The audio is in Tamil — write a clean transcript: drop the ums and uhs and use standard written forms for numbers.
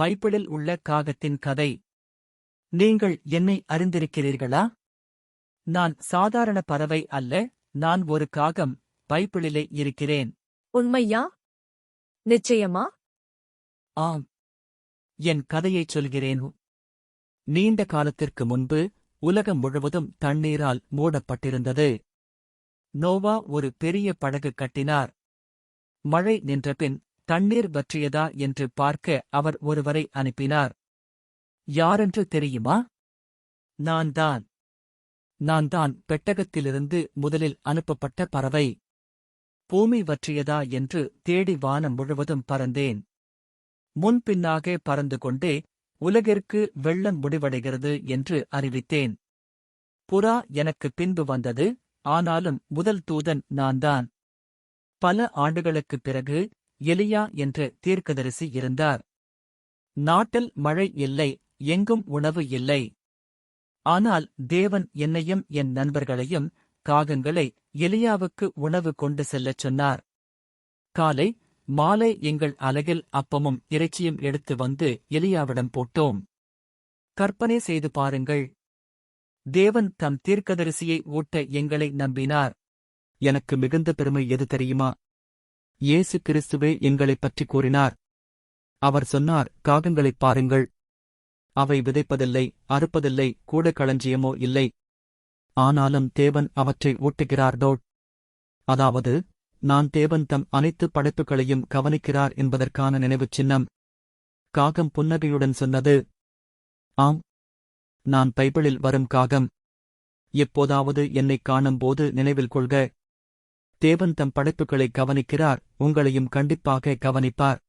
பைபிளில் உள்ள காகத்தின் கதை. நீங்கள் என்னை அறிந்திருக்கிறீர்களா? நான் சாதாரண பறவை அல்ல, நான் ஒரு காகம். பைபிளிலே இருக்கிறேன். உண்மையா? நிச்சயமா? ஆம். என் கதையைச் சொல்கிறேன். நீண்ட காலத்திற்கு முன்பு உலகம் முழுவதும் தண்ணீரால் மூடப்பட்டிருந்தது. நோவா ஒரு பெரிய படகு கட்டினார். மழை நின்றபின் தண்ணீர் வற்றியதா என்று பார்க்க அவர் ஒருவரை அனுப்பினார். யாரென்று தெரியுமா? நான் தான் பெட்டகத்திலிருந்து முதலில் அனுப்பப்பட்ட பறவை. பூமி வற்றியதா என்று தேடி வானம் முழுவதும் பறந்தேன். முன்பின்னாக பறந்து கொண்டே உலகிற்கு வெள்ளம் முடிவடைகிறது என்று அறிவித்தேன். புறா எனக்கு பின்பு வந்தது, ஆனாலும் முதல் தூதன் நான்தான். பல ஆண்டுகளுக்குப் பிறகு எலியா என்ற தீர்க்கதரிசி இருந்தார். நாட்டில் மழை இல்லை, எங்கும் உணவு இல்லை. ஆனால் தேவன் என்னையும் என் நண்பர்களையும், காகங்களை எலியாவுக்கு உணவு கொண்டு செல்லச் சொன்னார். காலை மாலை எங்கள் அலகில் அப்பமும் இறைச்சியும் எடுத்து வந்து எலியாவிடம் போட்டோம். கற்பனை செய்து பாருங்கள். தேவன் தம் தீர்க்கதரிசியை ஊட்ட எங்களை நம்பினார். எனக்கு மிகுந்த பெருமை எது தெரியுமா? இயேசு கிறிஸ்துவே எங்களைப் பற்றி கூறினார். அவர் சொன்னார், காகங்களைப் பாருங்கள். அவை விதைப்பதில்லை, அறுப்பதில்லை, கூட களஞ்சியமோ இல்லை. ஆனாலும் தேவன் அவற்றை ஊட்டுகிறார்தோ. அதாவது, நான் தேவன் தம் அனைத்து படைப்புகளையும் கவனிக்கிறார் என்பதற்கான நினைவுச் சின்னம். காகம் புன்னகையுடன் சொன்னது, ஆம், நான் பைபிளில் வரும் காகம். எப்போதாவது என்னைக் காணும்போது நினைவில் கொள்க. தேவன் தம் படைப்புகளை கவனிக்கிறார், உங்களையும் கண்டிப்பாக கவனிப்பார்.